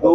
2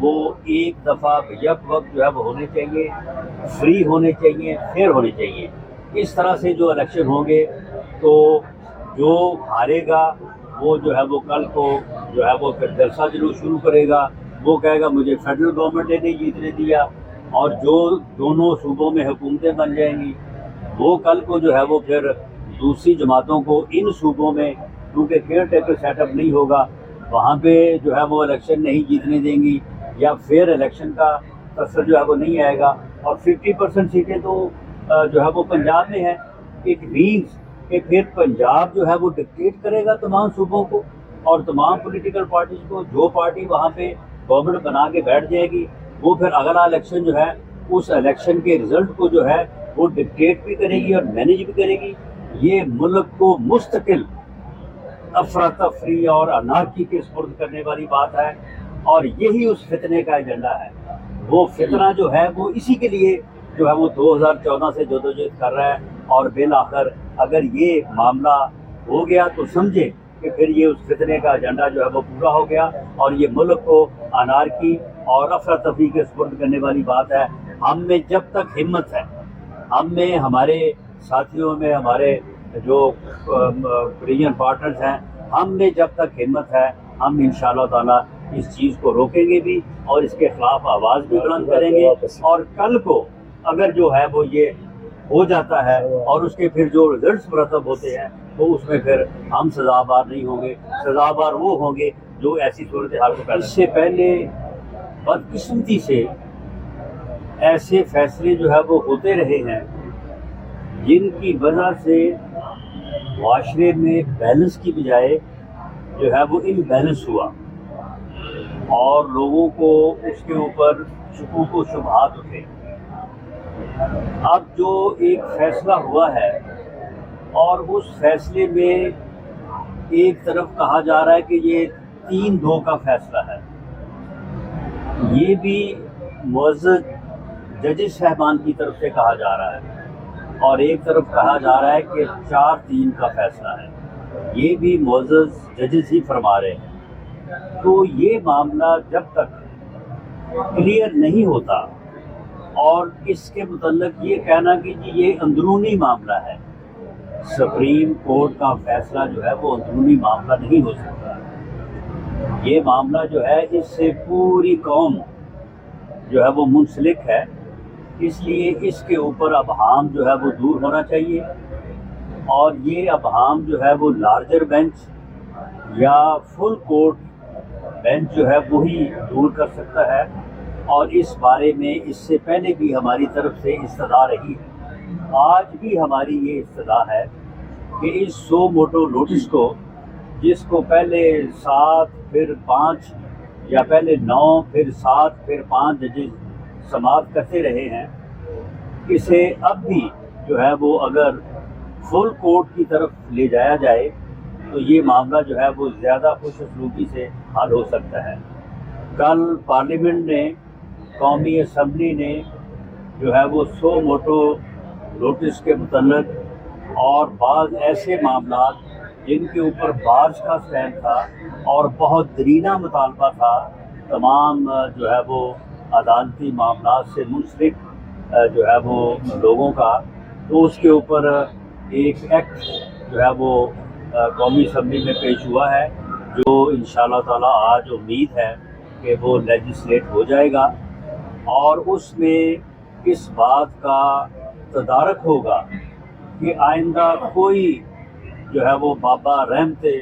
وہ ایک دفعہ یک وقت جو ہے وہ ہونے چاہیے، فری ہونے چاہیے، فیئر ہونے چاہیے۔ اس طرح سے جو الیکشن ہوں گے تو جو ہارے گا وہ جو ہے وہ کل کو جو ہے وہ پھر جلسہ جلوس شروع کرے گا، وہ کہے گا مجھے فیڈرل گورنمنٹ نے نہیں جیتنے دیا، اور جو دونوں صوبوں میں حکومتیں بن جائیں گی وہ کل کو جو ہے وہ پھر دوسری جماعتوں کو ان صوبوں میں، کیونکہ کیئر ٹیکر سیٹ اپ نہیں ہوگا، وہاں پہ جو ہے وہ الیکشن نہیں جیتنے دیں گی، یا فیئر الیکشن کا تصور جو ہے وہ نہیں آئے گا۔ اور 50% سیٹیں تو جو ہے وہ پنجاب میں ہیں۔ اٹ مینس کہ پھر پنجاب جو ہے وہ ڈکٹیٹ کرے گا تمام صوبوں کو اور تمام پولیٹیکل پارٹیز کو، جو پارٹی وہاں پہ گورنمنٹ بنا کے بیٹھ جائے گی وہ پھر اگلا الیکشن جو ہے اس الیکشن کے رزلٹ کو جو ہے وہ ڈکٹیٹ بھی کرے گی اور مینیج بھی کرے گی۔ یہ ملک کو مستقل افراتفری اور انارکی کے سپرد کرنے والی بات ہے، اور یہی اس فتنے کا ایجنڈا ہے۔ وہ فتنہ جو ہے وہ اسی کے لیے جو ہے وہ 2014 سے جدوجہد کر رہا ہے، اور بالآخر اگر یہ معاملہ ہو گیا تو سمجھے کہ پھر یہ اس فتنے کا ایجنڈا جو ہے وہ پورا ہو گیا، اور یہ ملک کو انارکی اور افراتفری کے سپرد کرنے والی بات ہے۔ ہم میں جب تک ہمت ہے، ہم میں، ہمارے ساتھیوں میں، ہمارے جو کولیجن پارٹنرز ہیں، ہم میں جب تک ہمت ہے، ہم انشاءاللہ تعالیٰ اس چیز کو روکیں گے بھی اور اس کے خلاف آواز بھی بلند کریں گے، اور کل کو اگر جو ہے وہ یہ ہو جاتا ہے اور اس کے پھر جو رزلٹس مرتب ہوتے ہیں تو اس میں پھر ہم سزاوار نہیں ہوں گے، سزاوار وہ ہوں گے جو ایسی صورتحال کو پیدا۔ اس سے پہلے بدقسمتی سے ایسے فیصلے جو ہے وہ ہوتے رہے ہیں جن کی وجہ سے معاشرے میں بیلنس کی بجائے جو ہے وہ امبیلنس ہوا، اور لوگوں کو اس کے اوپر شکوک و شبہات اٹھے۔ اب جو ایک فیصلہ ہوا ہے اور اس فیصلے میں ایک طرف کہا جا رہا ہے کہ یہ 3-2 کا فیصلہ ہے، یہ بھی معزز ججز صاحبان کی طرف سے کہا جا رہا ہے، اور ایک طرف کہا جا رہا ہے کہ 4-3 کا فیصلہ ہے، یہ بھی معزز ججز ہی فرما رہے ہیں۔ تو یہ معاملہ جب تک کلیئر نہیں ہوتا، اور اس کے متعلق یہ کہنا کہ جی یہ اندرونی معاملہ ہے، سپریم کورٹ کا فیصلہ جو ہے وہ اندرونی معاملہ نہیں ہو سکتا، یہ معاملہ جو ہے اس سے پوری قوم جو ہے وہ منسلک ہے، اس لیے اس کے اوپر ابہام جو ہے وہ دور ہونا چاہیے، اور یہ ابہام جو ہے وہ لارجر بینچ یا فل کورٹ بینچ جو ہے وہی دور کر سکتا ہے، اور اس بارے میں اس سے پہلے بھی ہماری طرف سے استدعا رہی ہے، آج بھی ہماری یہ استدعا ہے کہ اس سو موٹو نوٹس کو، جس کو پہلے 7 پھر 5 یا پہلے 9 پھر 7 پھر 5 ججز سماعت کرتے رہے ہیں، اسے اب بھی جو ہے وہ اگر فل کورٹ کی طرف لے جایا جائے تو یہ معاملہ جو ہے وہ زیادہ خوش اسلوبی سے حل ہو سکتا ہے۔ کل پارلیمنٹ نے، قومی اسمبلی نے جو ہے وہ سو موٹو نوٹس کے متعلق اور بعض ایسے معاملات جن کے اوپر بارش کا سٹینڈ تھا اور بہت درینہ مطالبہ تھا تمام جو ہے وہ عدالتی معاملات سے منسلک جو ہے وہ لوگوں کا، تو اس کے اوپر ایک ایکٹ جو ہے وہ قومی اسمبلی میں پیش ہوا ہے، جو انشاءاللہ تعالیٰ آج امید ہے کہ وہ لیجسلیٹ ہو جائے گا، اور اس میں اس بات کا تدارک ہوگا کہ آئندہ کوئی جو ہے وہ بابا رحمتے،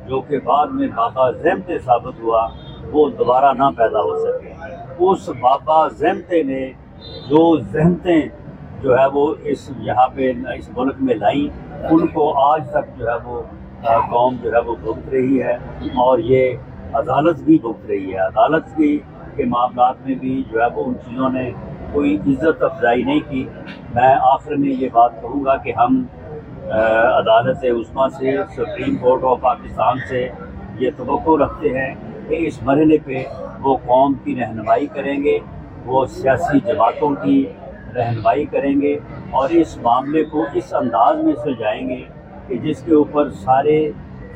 جو کہ بعد میں بابا زحمتے ثابت ہوا، وہ دوبارہ نہ پیدا ہو سکے۔ اس بابا زحمتے نے جو زحمتیں جو ہے وہ یہاں پہ اس ملک میں لائیں، ان کو آج تک جو ہے وہ قوم جو ہے وہ بھگت رہی ہے، اور یہ عدالت بھی بھگت رہی ہے۔ عدالت بھی کے معاملات میں بھی جو ہے وہ ان چیزوں نے کوئی عزت افزائی نہیں کی۔ میں آخر میں یہ بات کہوں گا کہ ہم عدالت عظمیٰ سے، سپریم کورٹ آف پاکستان سے یہ توقع رکھتے ہیں کہ اس مرحلے پہ وہ قوم کی رہنمائی کریں گے، وہ سیاسی جماعتوں کی رہنمائی کریں گے، اور اس معاملے کو اس انداز میں سلجھائیں گے کہ جس کے اوپر سارے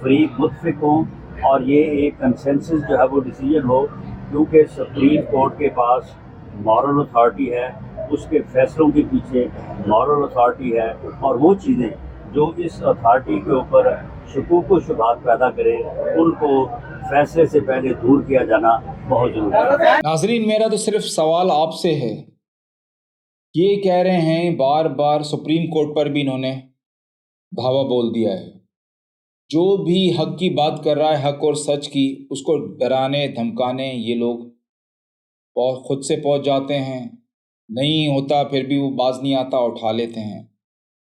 فریق متفق ہوں، اور یہ ایک کنسنسس جو ہے وہ ڈیسیجن ہو کیونکہ سپریم کورٹ کے پاس مورل اتھارٹی ہے، اس کے فیصلوں کے پیچھے مورل اتھارٹی ہے، اور وہ چیزیں جو اس اتھارٹی کے اوپر شکوک و شبہات پیدا کرے ان کو فیصلے سے پہلے دور کیا جانا بہت ضروری ہے۔ ناظرین، میرا تو صرف سوال آپ سے ہے، یہ کہہ رہے ہیں بار بار سپریم کورٹ پر بھی انہوں نے بھاوا بول دیا ہے، جو بھی حق کی بات کر رہا ہے، حق اور سچ کی، اس کو ڈرانے دھمکانے یہ لوگ خود سے پہنچ جاتے ہیں، نہیں ہوتا پھر بھی وہ باز نہیں آتا اٹھا لیتے ہیں۔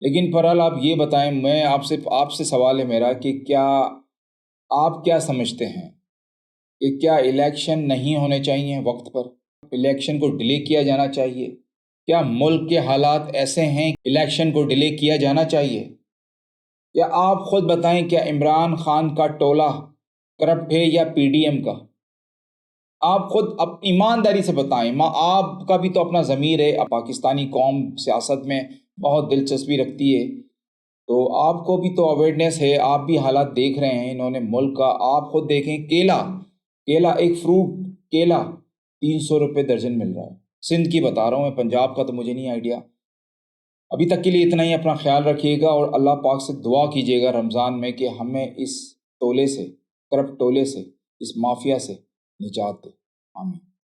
لیکن بہرحال آپ یہ بتائیں، میں آپ سے سوال ہے میرا کہ کیا آپ کیا سمجھتے ہیں کہ کیا الیکشن نہیں ہونے چاہیے وقت پر؟ الیکشن کو ڈیلے کیا جانا چاہیے؟ کیا ملک کے حالات ایسے ہیں کہ الیکشن کو ڈیلے کیا جانا چاہیے؟ یا آپ خود بتائیں، کیا عمران خان کا ٹولہ کرپٹ ہے یا پی ڈی ایم کا؟ آپ خود اب ایمانداری سے بتائیں، آپ کا بھی تو اپنا ضمیر ہے، پاکستانی قوم سیاست میں بہت دلچسپی رکھتی ہے، تو آپ کو بھی تو اویئرنیس ہے، آپ بھی حالات دیکھ رہے ہیں انہوں نے ملک کا۔ آپ خود دیکھیں، کیلا ایک فروٹ کیلا 300 روپے درجن مل رہا ہے، سندھ کی بتا رہا ہوں میں، پنجاب کا تو مجھے نہیں آئیڈیا۔ ابھی تک کے لیے اتنا ہی، اپنا خیال رکھیے گا اور اللہ پاک سے دعا کیجیے گا رمضان میں کہ ہمیں اس ٹولے سے، کرپٹ ٹولے سے، اس مافیا سے نجات دے۔ آمین۔